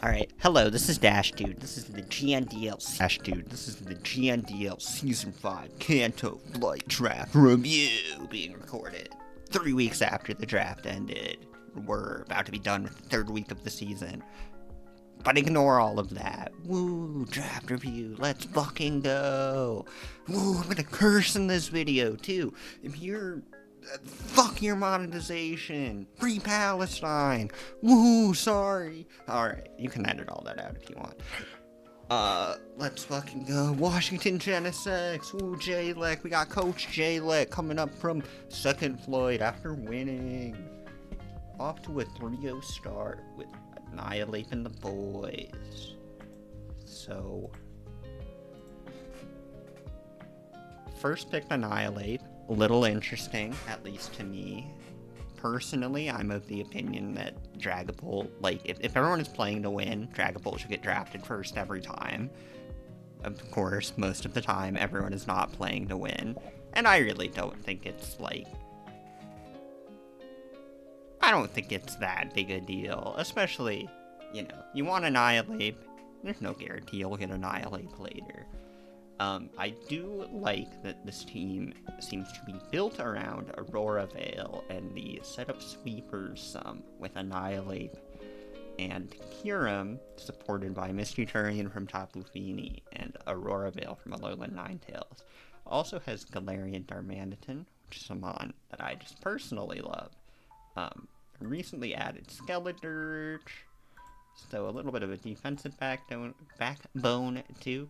Alright, hello, this is Dash Dude. This is the GNDL Dash Dude. This is the GNDL Season 5 Kanto Flight Draft Review being recorded 3 weeks after the draft ended. We're about to be done with the third week of the season. But ignore all of that. Woo, draft review, let's fucking go. Woo, I'm gonna curse in this video too. If you're fuck your monetization. Free Palestine. Woohoo, sorry. Alright, you can edit all that out if you want. Let's fucking go. Washington Genesex. Ooh, J-Lec. We got Coach J-Lec coming up from second Floyd after winning. Off to a 3-0 start with annihilating the boys. So, first pick Annihilate. A little interesting, at least to me. Personally, I'm of the opinion that Dragapult, like, if everyone is playing to win, Dragapult should get drafted first every time. Of course, most of the time, everyone is not playing to win. And I really don't think it's, like, I don't think it's that big a deal. Especially, you know, you want Annihilate, there's no guarantee you'll get Annihilate later. I do like that this team seems to be built around Aurora Veil and the setup sweepers with Annihilate and Kyurem, supported by Misty Turian from Tapu Fini and Aurora Veil from Alolan Ninetales. Also has Galarian Darmanitan, which is a mon that I just personally love. Recently added Skeledirge, so a little bit of a defensive backbone too.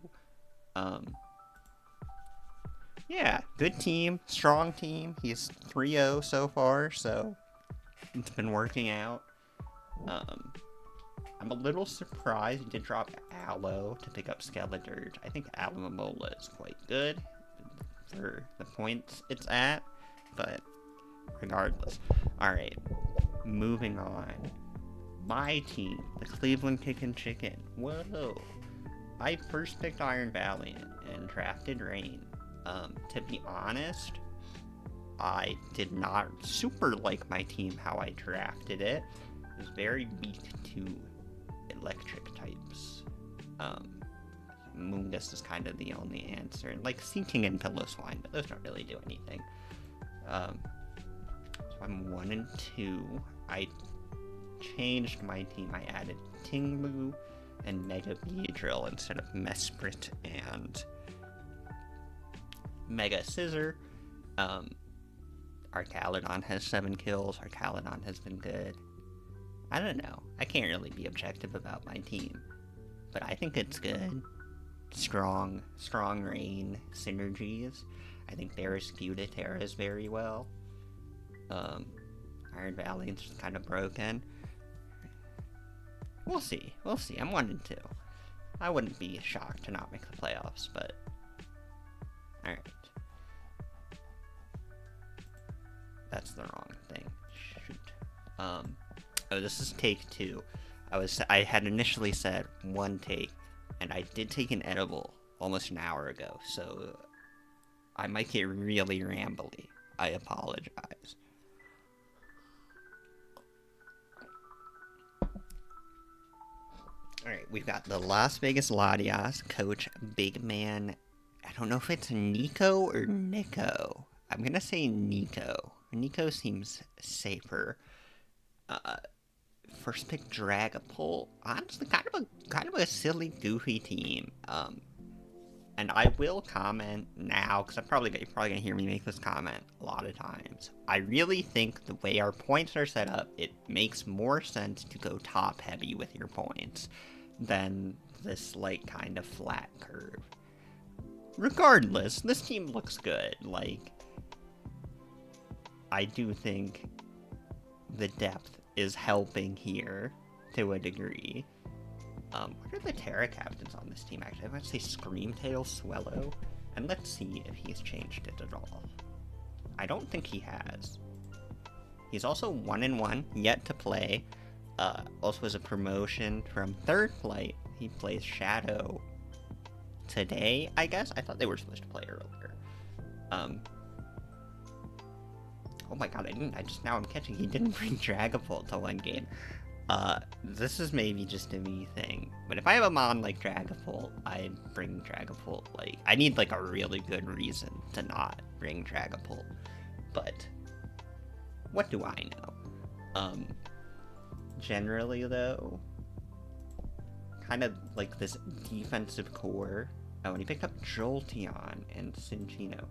Yeah, good team, strong team. He's 3-0 so far, so it's been working out. I'm a little surprised he did drop Aloe to pick up Skeledirge. I think Alomomola is quite good for the points it's at, but regardless. Alright, moving on. My team, the Cleveland Kickin' Chicken. Whoa. I first picked Iron Valiant and drafted Rain. To be honest, I did not super like my team how I drafted it. It was very weak to electric types. Moongus is kind of the only answer. Like Seeking and Pillow-Swine, but those don't really do anything. So I'm 1 and 2. I changed my team. I added Tinglu and Mega Beedrill instead of Mesprit and Mega Scissor. Arcaludon has 7 kills. Arcaludon has been good. I don't know. I can't really be objective about my team, but I think it's good. Strong Rain synergies. I think they're skewed to Terras very well. Iron Valiant's just kind of broken. We'll see. I'm 1 and 2. I wouldn't be shocked to not make the playoffs, but alright. That's the wrong thing. Shoot. Oh, this is take 2. I had initially said 1 take, and I did take an edible almost an hour ago, so I might get really rambly. I apologize. Alright, we've got the Las Vegas Latias, Coach Big Man. I don't know if it's Nico or Nico. I'm gonna say Nico. Nico seems safer. First pick Dragapult. Honestly, kind of a silly, goofy team. And I will comment now, because you're probably gonna hear me make this comment a lot of times. I really think the way our points are set up, it makes more sense to go top heavy with your points than this, like, kind of flat curve. Regardless, this team looks good. Like, I do think the depth is helping here to a degree. What are the Terra captains on this team, actually? I might say Screamtail, Swellow, and let's see if he's changed it at all. I don't think he has. He's also 1 and 1, yet to play. Also has a promotion from third flight. He plays Shadow today, I guess? I thought they were supposed to play earlier. Oh my god, now I'm catching, he didn't bring Dragapult to one game. This is maybe just a me thing, but if I have a mon like Dragapult, I'd bring Dragapult. Like, I need like a really good reason to not bring Dragapult. But what do I know? Generally though, kind of like this defensive core. Oh, and he picked up Jolteon and Cinccino.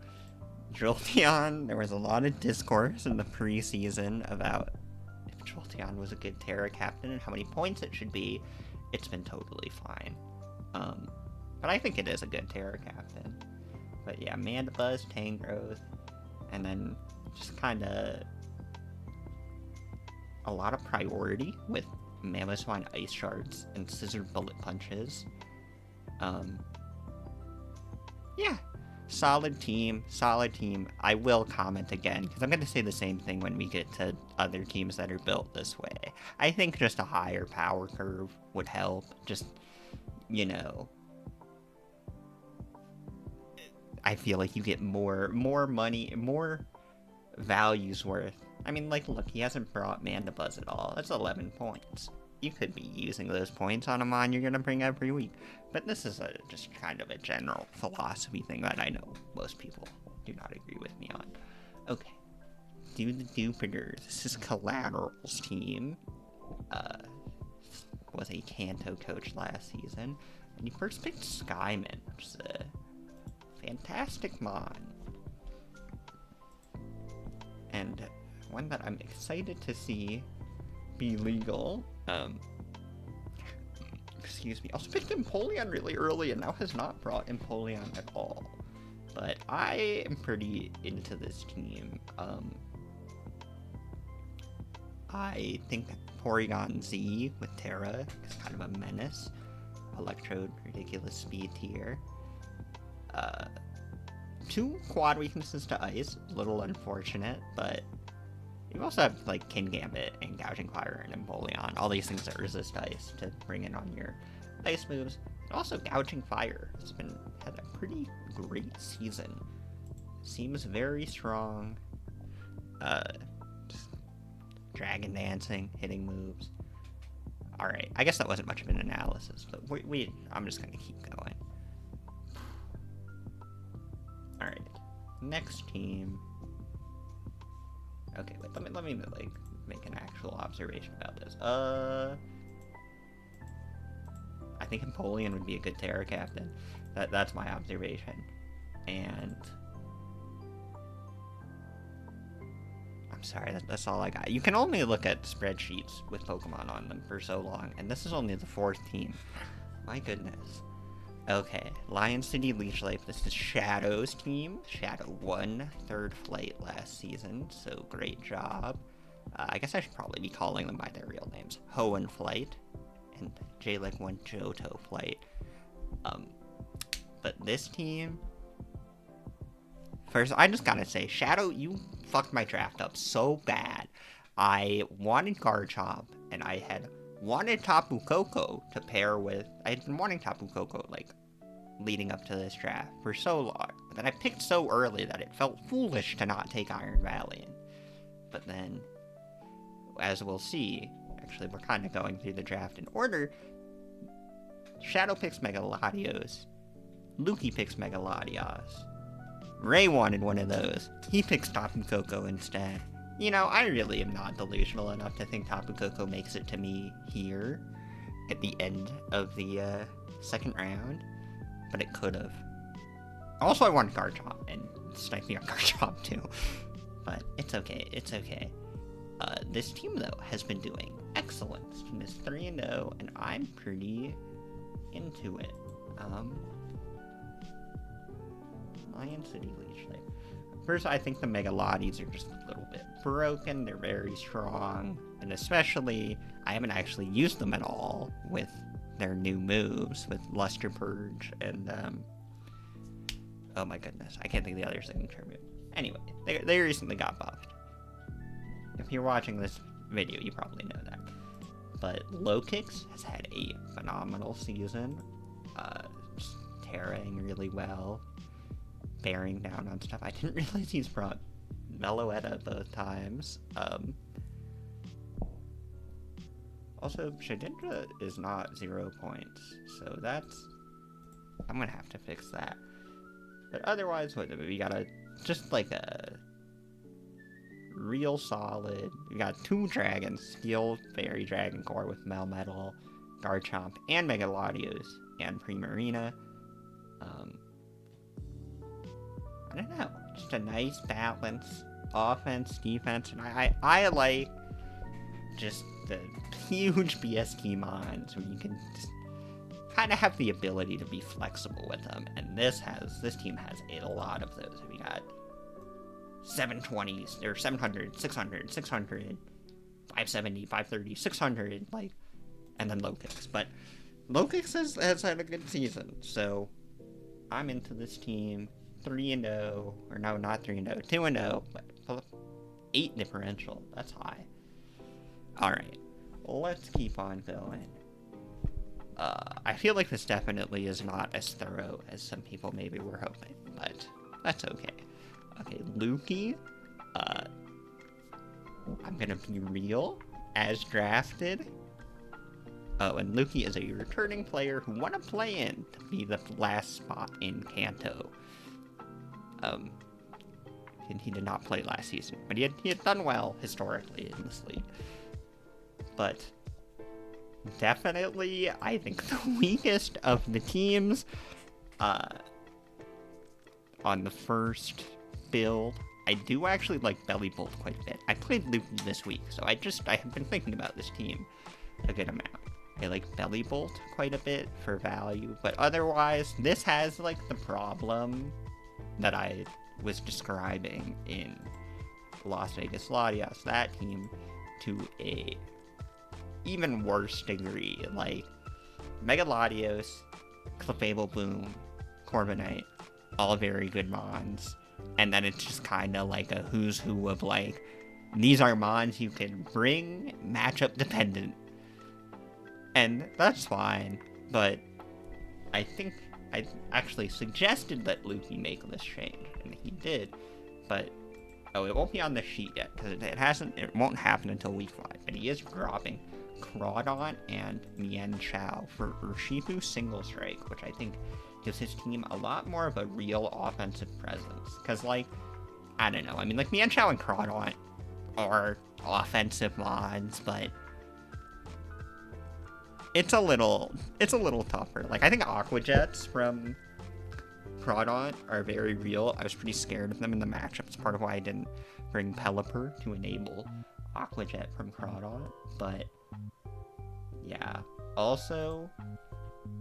Jolteon, there was a lot of discourse in the preseason about if Jolteon was a good Terra captain and how many points it should be. It's been totally fine. But I think it is a good Terra captain. But yeah, Mandibuzz, Tangrowth, and then just kind of a lot of priority with Mamoswine Ice Shards and Scissor Bullet Punches. Yeah, solid team. I will comment again, because I'm going to say the same thing when we get to other teams that are built this way. I think just a higher power curve would help. Just, you know, I feel like you get more money, more values worth. I mean, like, look, he hasn't brought Mandibuzz at all. That's 11 points. You could be using those points on a mon you're going to bring every week. But this is just kind of a general philosophy thing that I know most people do not agree with me on. Okay. Do the Dupiters. This is Collateral's team. Was a Kanto coach last season. And he first picked Skyman, which is a fantastic mon. And one that I'm excited to see be legal. Excuse me. Also picked Empoleon really early and now has not brought Empoleon at all. But I am pretty into this team. I think Porygon Z with Terra is kind of a menace. Electrode, ridiculous speed tier. 2 quad weaknesses to Ice, a little unfortunate, but you also have like Kingambit and Gouging Fire and Empoleon, all these things that resist Ice to bring in on your Ice moves. And also Gouging Fire has had a pretty great season. Seems very strong. Just Dragon Dancing, hitting moves. Alright, I guess that wasn't much of an analysis, but I'm just gonna keep going. Alright, next team. Okay, wait, let me like make an actual observation about this. I think Empoleon would be a good Terra captain. That's my observation. And I'm sorry, that's all I got. You can only look at spreadsheets with Pokemon on them for so long, and this is only the 4th team. My goodness. Okay, Lion City Leech Life. This is Shadow's team. Shadow won 3rd flight last season, so great job. I guess I should probably be calling them by their real names. Hoenn Flight and J-Leg won Johto Flight. But this team... First, I just gotta say, Shadow, you fucked my draft up so bad. I wanted Garchomp, and I had wanted Tapu Koko to pair with... I had been wanting Tapu Koko, like, leading up to this draft for so long. But then I picked so early that it felt foolish to not take Iron Valiant. But then, as we'll see, actually we're kind of going through the draft in order. Shadow picks Mega Latios. Lukey picks Mega Latios. Ray wanted one of those. He picks Tapu Koko instead. You know, I really am not delusional enough to think Tapu Koko makes it to me here at the end of the 2nd round, but it could have. Also, I wanted Garchomp, and sniped me on Garchomp too, but it's okay, it's okay. This team, though, has been doing excellent. This team is 3-0, and I'm pretty into it. Lion City Leech Life. First, I think the Mega Lotties are just a little bit broken. They're very strong. And especially, I haven't actually used them at all with their new moves, with Luster Purge and, oh my goodness, I can't think of the other signature move. Anyway, they recently got buffed. If you're watching this video, you probably know that. But Lokix has had a phenomenal season. Just Terraing really well. Bearing down on stuff. I didn't realize he's brought Meloetta both times. Also, Shedinja is not 0 points, so that's... I'm gonna have to fix that. But otherwise, we got just like a real solid... We got 2 dragons, Steel Fairy Dragon Core with Melmetal, Garchomp, and Mega Latios, and Primarina. I don't know, just a nice balance, offense, defense, and I like just the huge BST mons where you can just kind of have the ability to be flexible with them, and this team has a lot of those. We got 720s, or 700, 600, 600, 570, 530, 600, like, and then Lokix. But Lokix has had a good season, so I'm into this team. 3-0, or no, not 3-0, 2-0, but 8 differential. That's high. Alright, let's keep on going. I feel like this definitely is not as thorough as some people maybe were hoping, but that's okay. Okay, Lukey, I'm gonna be real, as drafted. Oh, and Lukey is a returning player who won a play-in to be the last spot in Kanto. And he did not play last season, but he had done well historically in this league. But definitely, I think the weakest of the teams on the first build. I do actually like Bellybolt quite a bit. I played Lukey this week, so I have been thinking about this team a good amount. I like Bellybolt quite a bit for value, but otherwise, this has like the problem that I was describing in Las Vegas Latias, that team, to a even worse degree. Like, Mega Latios, Clefable Boom, Corviknight, all very good mons, and then it's just kind of like a who's who of like, these are mons you can bring, matchup dependent, and that's fine, but I think I actually suggested that Lukey make this change, and he did, but it won't be on the sheet yet, because it won't happen until week 5, but he is dropping Crawdon and Mian Chao for Urshifu Single Strike, which I think gives his team a lot more of a real offensive presence, because, like, I don't know, I mean, like, Mian Chao and Crawdon are offensive mods, but it's a little tougher. Like, I think Aqua Jets from Crawdon are very real. I was pretty scared of them in the matchup. It's part of why I didn't bring Pelipper to enable Aqua Jet from Crawdon. But yeah. Also,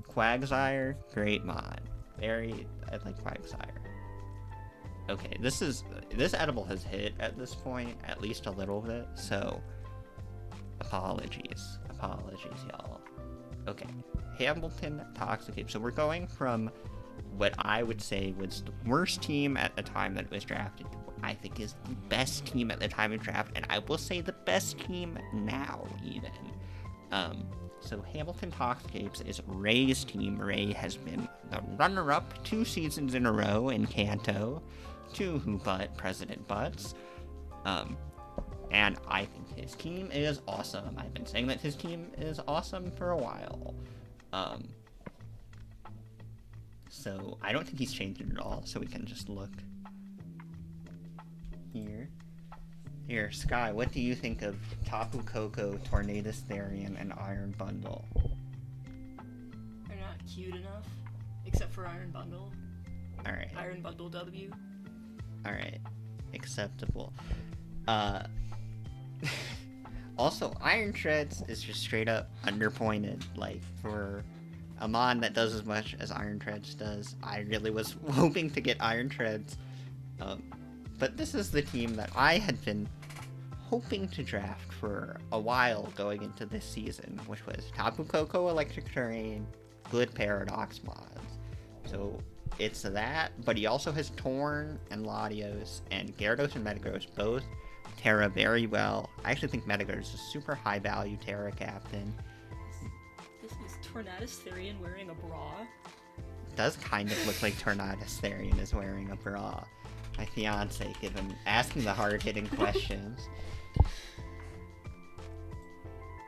Quagsire, great mod. I like Quagsire. Okay, this edible has hit at this point, at least a little bit, so apologies, y'all. Okay, Hamilton Toxicape. So we're going from what I would say was the worst team at the time that it was drafted to what I think is the best team at the time of draft, and I will say the best team now, even. So Hamilton Toxicapes is Ray's team. Ray has been the runner-up 2 seasons in a row in Kanto to President Butts. And I think his team is awesome. I've been saying that his team is awesome for a while. So I don't think he's changed it at all, so we can just look here. Here, Sky, what do you think of Tapu Koko, Tornadus Therian, and Iron Bundle? They're not cute enough, except for Iron Bundle. Alright. Iron Bundle W. Alright. Acceptable. Also, Iron Treads is just straight up underpointed. Like, for a mon that does as much as Iron Treads does, I really was hoping to get Iron Treads. But this is the team that I had been hoping to draft for a while going into this season, which was Tapu Koko Electric Terrain, good Paradox mods. So it's that, but he also has Torn and Latios, and Gyarados and Metagross both Terra very well. I actually think Metagross is a super high value Terra captain. This is Tornadus Therian wearing a bra. It does kind of look like Tornadus Therian is wearing a bra. My fiance asking the hard-hitting questions.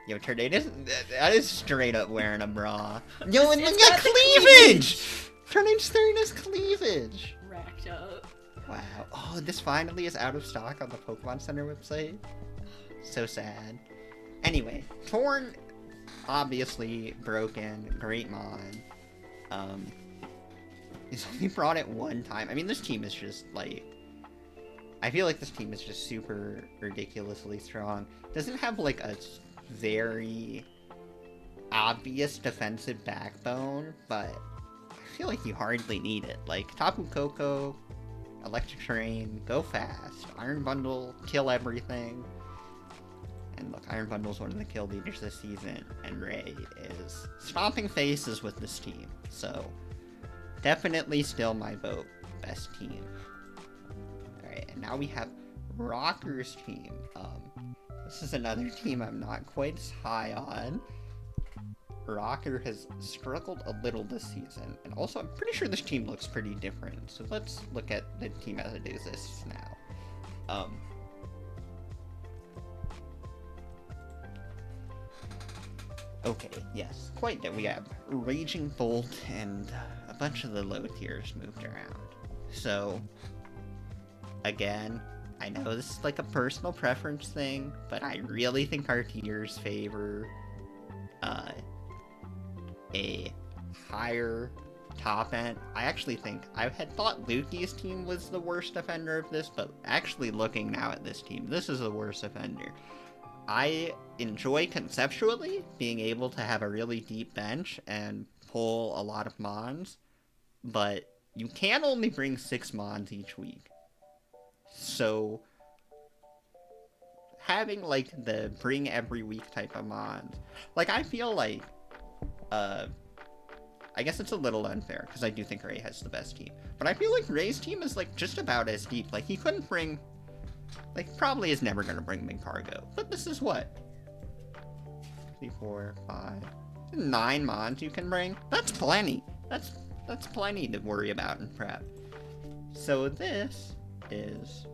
Yo, Tornado's, that is straight up wearing a bra. Yo, and look It's at got the cleavage! Tornado's throwing his cleavage. Racked up. Wow. Oh, this finally is out of stock on the Pokemon Center website. So sad. Anyway, Torn, obviously broken, great mod. He's only brought it one time. I mean, this team is just, like... I feel like this team is just super ridiculously strong. Doesn't have, like, a very obvious defensive backbone, but I feel like you hardly need it. Like, Tapu Koko, Electric Terrain, go fast. Iron Bundle, kill everything. And look, Iron Bundle's one of the kill leaders this season, and Ray is stomping faces with this team. So, definitely still my vote, best team. Alright, and now we have Rocker's team. This is another team I'm not quite as high on. Rocker has struggled a little this season, and also I'm pretty sure this team looks pretty different. So let's look at the team as it exists now. Okay, yes, quite that we have Raging Bolt and a bunch of the low tiers moved around. So, again, I know this is like a personal preference thing, but I really think our tiers favor a higher top end. I actually think, I had thought Lukey's team was the worst defender of this, but actually looking now at this team, this is the worst defender. I enjoy conceptually being able to have a really deep bench and pull a lot of mons, but you can only bring 6 mons each week. So, having, like, the bring every week type of mons, like, I feel like, I guess it's a little unfair, because I do think Ray has the best team, but I feel like Ray's team is, like, just about as deep. Like, he couldn't bring, like, probably is never gonna bring Mincargo, but this is what? 3, 4, 5, 9 mons you can bring? That's plenty! That's plenty to worry about in prep. So this is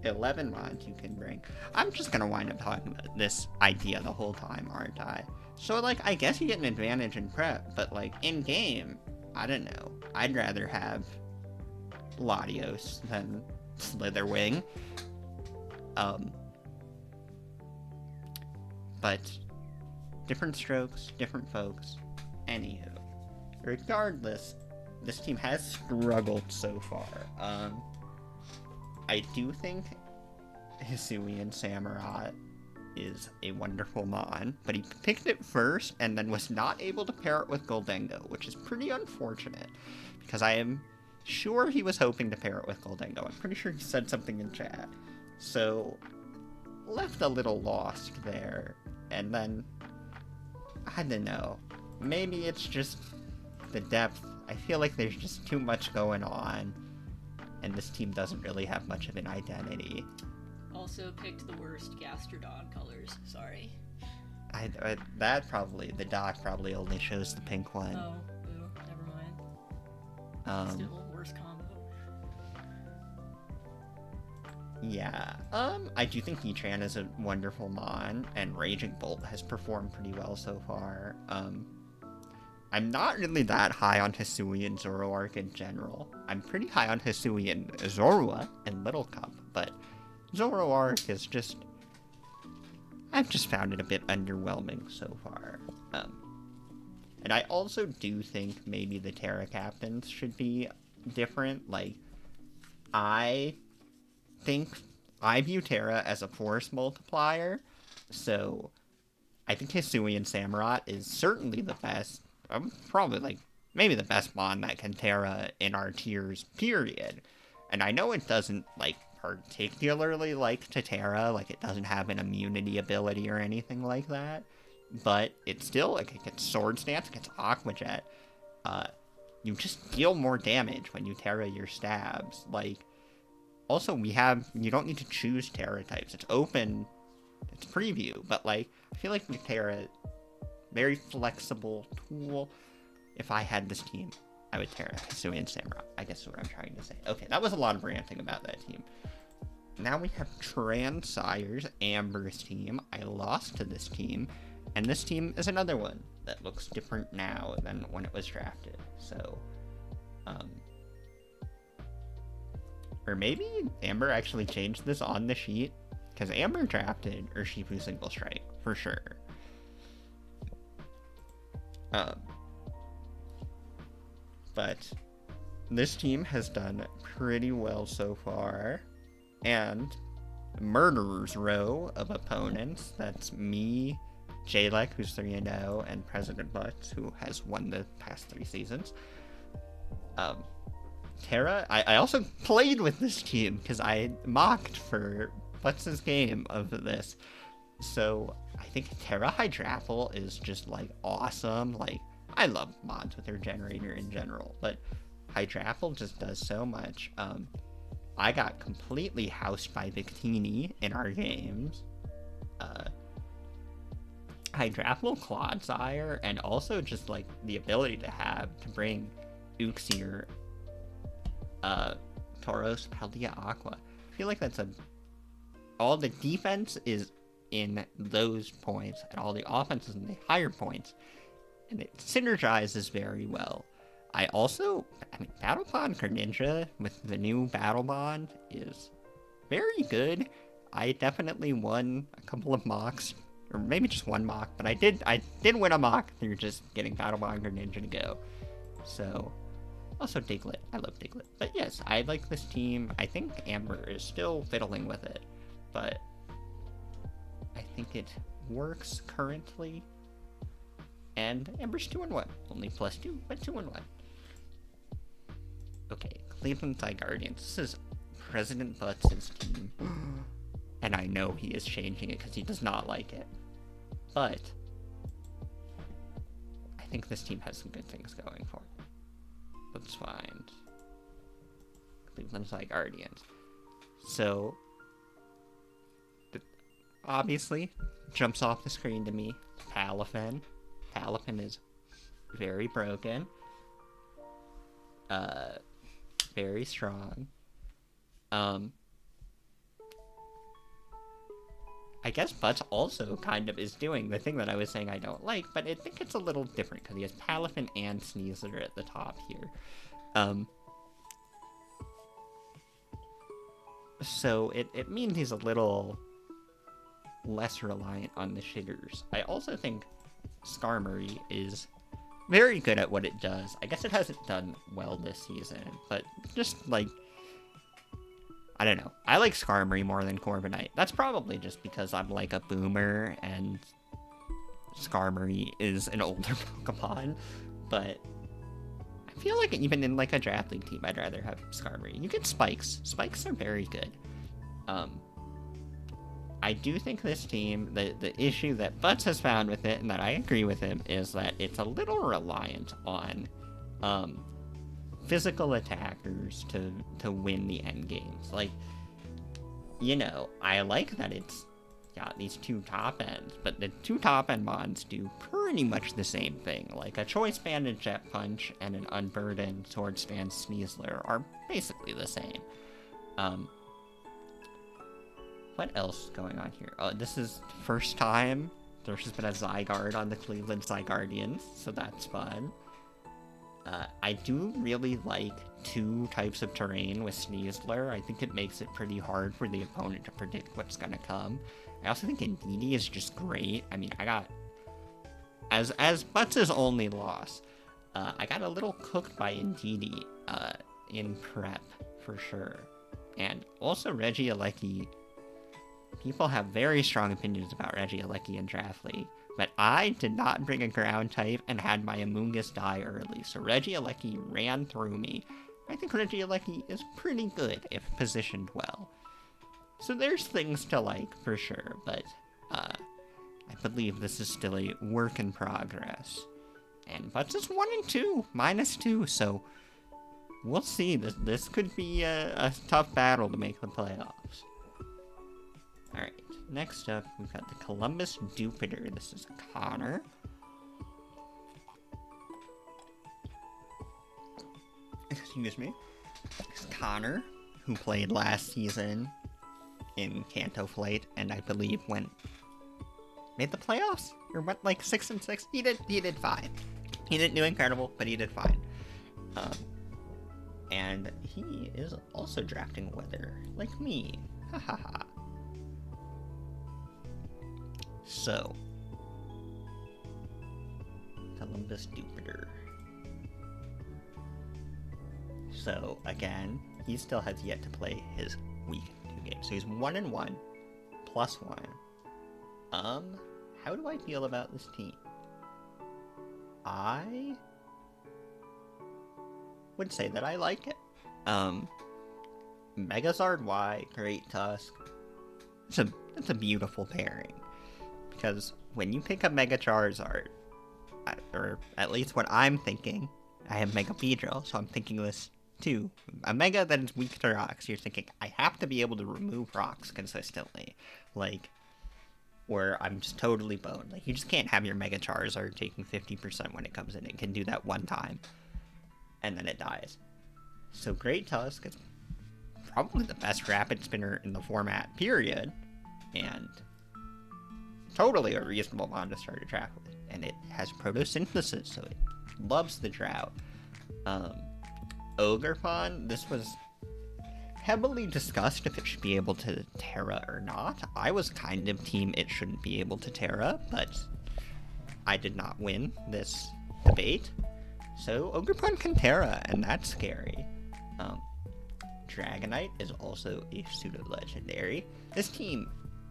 11 mons you can bring. I'm just gonna wind up talking about this idea the whole time, aren't I? So, like, I guess you get an advantage in prep, but, like, in-game, I don't know. I'd rather have Latios than Slitherwing. But different strokes, different folks. Anywho, regardless, this team has struggled so far. I do think Hisuian Samurott is a wonderful mon, but he picked it first and then was not able to pair it with Goldengo, which is pretty unfortunate, because I am sure he was hoping to pair it with Goldengo. I'm pretty sure he said something in chat. So, left a little lost there, and then, I don't know, maybe it's just the depth. I feel like there's just too much going on, and this team doesn't really have much of an identity. Also picked the worst Gastrodon colors, sorry. That probably, the doc probably only shows the pink one. Oh, boo, never mind. Still, worst combo. Yeah, I do think Heatran is a wonderful mon, and Raging Bolt has performed pretty well so far. I'm not really that high on Hisuian Zoroark in general. I'm pretty high on Hisuian Zorua and Little Cup, but Zoroark is just... I've just found it a bit underwhelming so far. And I also do think maybe the Terra captains should be different. Like, I think I view Terra as a force multiplier, so I think Hisuian Samurott is certainly the best. Probably, like, maybe the best mon that can Terra in our tiers, period. And I know it doesn't, like, particularly like to Terra, like, it doesn't have an immunity ability or anything like that, but it's still, like, it gets Sword Stance, it gets Aqua Jet. You just deal more damage when you Terra your stabs. Like, also, you don't need to choose Terra types. It's open, it's preview, but, like, I feel like with Terra, very flexible tool. If I had this team, I would Terra Hisuian Samurott. I guess is what I'm trying to say. Okay, that was a lot of ranting about that team. now we have Transire's Amber's team. I lost to this team, and this team is another one that looks different now than when it was drafted. So, or maybe Amber actually changed this on the sheet, because Amber drafted Urshifu Single Strike, for sure. But this team has done pretty well so far, and Murderer's row of opponents, that's me, Jalek, who's 3-0, and President Butts, who has won the past 3 seasons. Terra, I also played with this team, because I mocked for Butts' game of this. So, I think Terra Hydrapple is just, like, awesome. Like, I love mods with her generator in general, but Hydrapple just does so much. I got completely housed by Victini in our games. Hydrapple, Clodsire, and also just, like, the ability to bring Uxie, Tauros, Paldea, Aqua. I feel like that's all the defense is in those points, and all the offense is in the higher points, and it synergizes very well. Battle Bond Greninja with the new Battle Bond is very good. I definitely won a couple of mocks, or maybe just one mock, but I did win a mock through just getting Battle Bond Greninja to go. So, also Diglett. I love Diglett. But yes, I like this team. I think Amber is still fiddling with it, but I think it works currently. And Amber's 2-1. Only +2, but 2-1. Okay, Cleveland Guardians. This is President Butts' team. And I know he is changing it because he does not like it. But I think this team has some good things going for it. Let's find Cleveland Guardians. So, obviously, jumps off the screen to me. Palafin. Palafin is very broken. Very strong. I guess Butts also kind of is doing the thing that I was saying I don't like, but I think it's a little different because he has Palafin and Sneasler at the top here. So it means he's a little less reliant on the shitters. I also think Skarmory is very good at what it does. I guess it hasn't done well this season, but just, like, I don't know. I like Skarmory more than Corviknight. That's probably just because I'm, like, a boomer, and Skarmory is an older Pokemon, but I feel like even in, like, a draft league team, I'd rather have Skarmory. You get Spikes. Spikes are very good. I do think this team, the issue that Butts has found with it, and that I agree with him, is that it's a little reliant on physical attackers to win the end games. Like, you know, I like that it's got these 2 top ends, but the 2 top end mods do pretty much the same thing. Like, a Choice Banded Jet Punch and an Unburdened Swords Band Sneasler are basically the same. What else is going on here? Oh, this is the first time there's just been a Zygarde on the Cleveland Zygardians, so that's fun. I do really like 2 types of terrain with Sneasler. I think it makes it pretty hard for the opponent to predict what's gonna come. I also think Indeedee is just great. I mean, I got... As Butts' only loss, I got a little cooked by Indeedee in prep, for sure. And also Regieleki. People have very strong opinions about Regieleki in Draft League, but I did not bring a ground type and had my Amoonguss die early, so Regieleki ran through me. I think Regieleki is pretty good if positioned well. So there's things to like, for sure, but I believe this is still a work in progress. And Butts is 1-2, -2, so we'll see. This could be a tough battle to make the playoffs. Alright, next up, we've got the Columbus Jupiter. This is Connor. Excuse me. It's Connor, who played last season in Kanto Flight, and I believe made the playoffs or went like 6-6. He did fine. He didn't do incredible, but he did fine. And he is also drafting weather, like me. Ha ha ha. So, Columbus Jupiter. So, again, he still has yet to play his week 2 game. So he's 1-1, +1. How do I feel about this team? I would say that I like it. Megazard Y, Great Tusk. It's a beautiful pairing. Because when you pick up Mega Charizard, or at least what I'm thinking, I have Mega Beedrill, so I'm thinking this too. A Mega that is weak to rocks, you're thinking, I have to be able to remove rocks consistently. Like, or I'm just totally boned. Like, you just can't have your Mega Charizard taking 50% when it comes in. It can do that one time, and then it dies. So Great Tusk is probably the best Rapid Spinner in the format, period. And totally a reasonable mon to start a draft with. And it has photosynthesis, so it loves the drought. Ogerpon, this was heavily discussed if it should be able to Terra or not. I was kind of team it shouldn't be able to Terra, but I did not win this debate. So Ogerpon can Terra, and that's scary. Dragonite is also a pseudo-legendary. This team,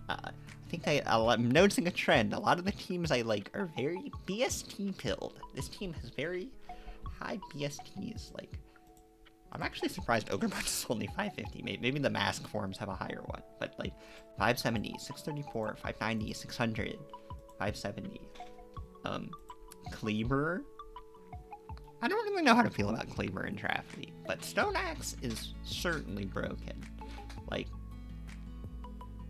I think I'm noticing a trend. A lot of the teams I like are very BST-pilled. This team has very high BSTs. Like, I'm actually surprised Ogerpon is only 550. Maybe the mask forms have a higher one. But, like, 570, 634, 590, 600, 570. Cleaver. I don't really know how to feel about Cleaver in Draft League, but Stone Axe is certainly broken. Like,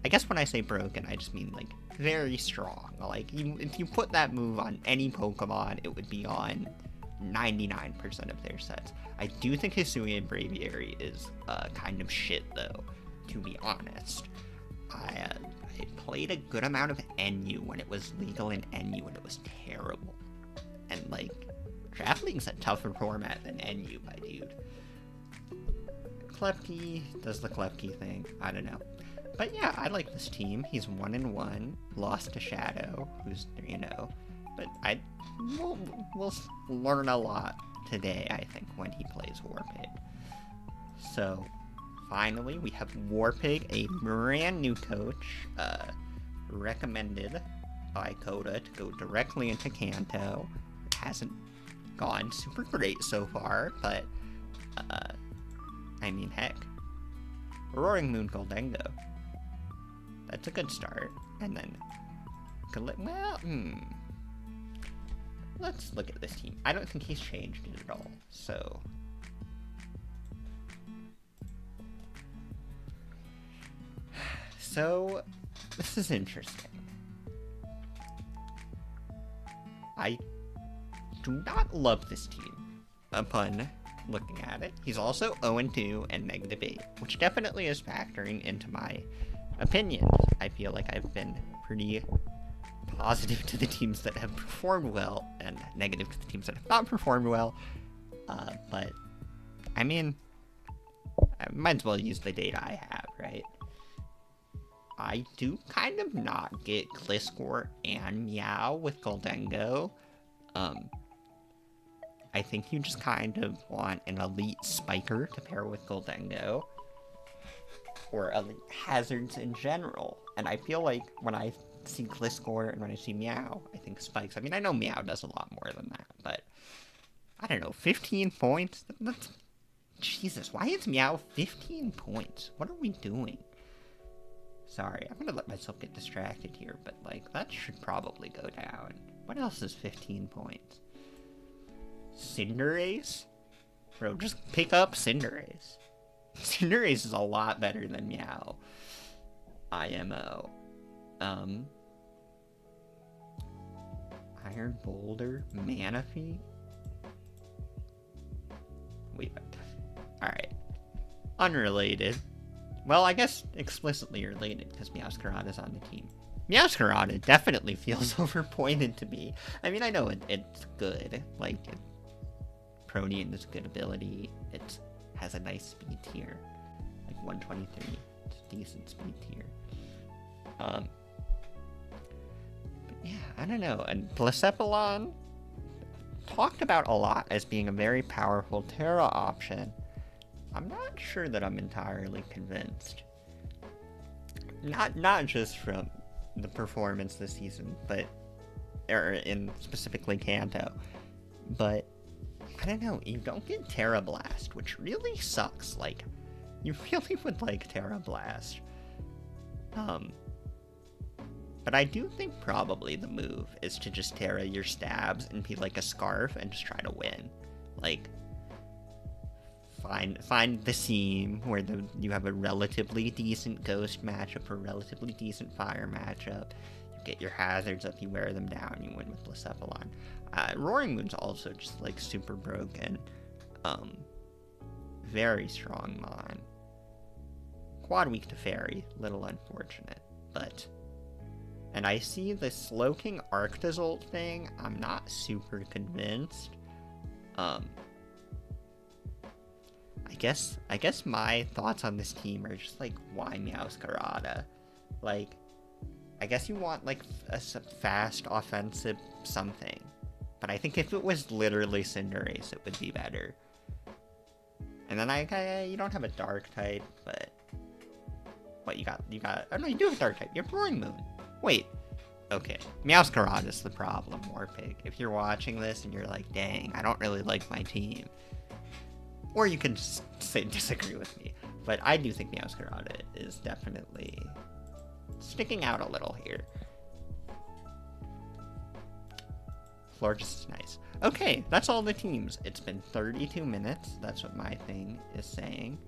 I guess when I say broken, I just mean, like, very strong. Like, if you put that move on any Pokemon, it would be on 99% of their sets. I do think Hisuian Braviary is kind of shit, though, to be honest. I played a good amount of NU when it was legal in NU, and it was terrible. And, like, Draft League's a tougher format than NU, my dude. Klefki does the Klefki thing. I don't know. But yeah, I like this team. He's 1-1, lost to Shadow, who's 3-0. But we'll learn a lot today, I think, when he plays Warpig. So, finally, we have Warpig, a brand new coach, recommended by Coda to go directly into Kanto. It hasn't gone super great so far, but, I mean, heck. Roaring Moon Goldengo. That's a good start. And then, let's look at this team. I don't think he's changed it at all, so. So, this is interesting. I do not love this team, upon looking at it. He's also 0-2 and -8, which definitely is factoring into my opinions. I feel like I've been pretty positive to the teams that have performed well and negative to the teams that have not performed well. But, I mean, I might as well use the data I have, right? I do kind of not get Gliscor and Meow with Goldengo. I think you just kind of want an elite Spiker to pair with Goldengo. Or elite hazards in general. And I feel like when I see Gliscor and when I see Meow, I think Spikes. I mean, I know Meow does a lot more than that, but I don't know, 15 points? That's... Jesus, why is Meow 15 points? What are we doing? Sorry, I'm gonna let myself get distracted here, but, like, that should probably go down. What else is 15 points? Cinderace? Bro, just pick up Cinderace. Cinderace is a lot better than Meow. IMO. Iron Boulder? Manaphy? Wait. Alright. Unrelated. well, I guess explicitly related, because Meowscarada's on the team. Meowscarada definitely feels overpointed to me. I mean, I know it's good. Like, Protean is good ability. It has a nice speed tier. Like, 123. It's a decent speed tier. But yeah, I don't know. And Blacephalon, talked about a lot as being a very powerful Terra option. I'm not sure that I'm entirely convinced. Not just from the performance this season, but in specifically Kanto, but I don't know. You don't get Terra Blast, which really sucks. Like, you really would like Terra Blast. But I do think probably the move is to just Terra your stabs and be like a Scarf and just try to win. Like, find the seam where you have a relatively decent Ghost matchup or relatively decent Fire matchup. You get your hazards up, you wear them down, you win with Blacephalon. Roaring Moon's also just like super broken. Very strong Mon. Quad weak to Fairy, little unfortunate, but... And I see the Slowking Arctozolt thing, I'm not super convinced. I guess my thoughts on this team are just like, why Meowscarada? Like, I guess you want like a fast offensive something. But I think if it was literally Cinderace, it would be better. And then you don't have a Dark type, but... What, you got, oh no, you do have a Dark type, you have Roaring Moon. Wait, okay, Meowscarada's the problem, Warpig. If you're watching this and you're like, dang, I don't really like my team. Or you can disagree with me, but I do think Meowscarada is definitely sticking out a little here. Florges is nice. Okay, that's all the teams. It's been 32 minutes. That's what my thing is saying.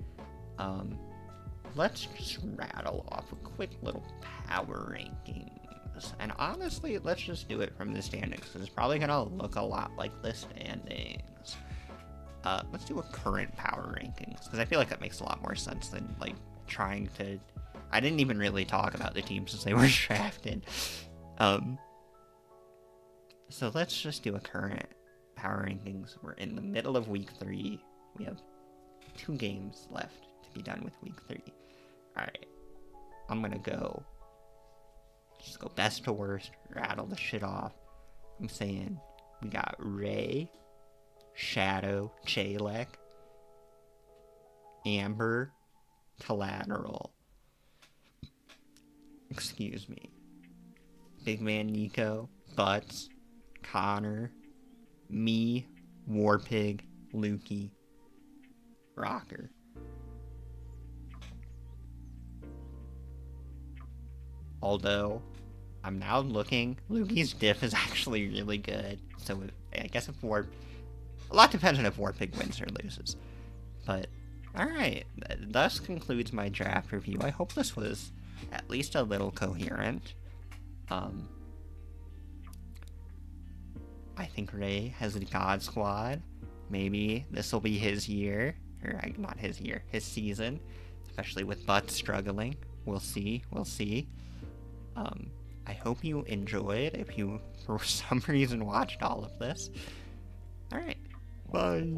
Let's just rattle off a quick little power rankings. And honestly, let's just do it from the standings, because it's probably going to look a lot like the standings. Let's do a current power rankings, because I feel like that makes a lot more sense than, like, trying to... I didn't even really talk about the teams as they were drafted. So let's just do a current power rankings. We're in the middle of week 3. We have 2 games left to be done with week 3. Alright. I'm gonna go... Just go best to worst. Rattle the shit off. I'm saying we got Ray, Shadow, Chalek, Amber, Collateral. Excuse me. Big Man Nico, Butts, Connor, me, Warpig, Lukey, Rocker. Although, I'm now looking, Lukey's diff is actually really good. So I guess if a lot depends on if Warpig wins or loses. But, alright, thus concludes my draft review. I hope this was at least a little coherent. I think Ray has a God Squad. Maybe this will be his year. Or, not his year, his season. Especially with Butts struggling. We'll see. I hope you enjoyed, if you, for some reason, watched all of this. Alright, bye!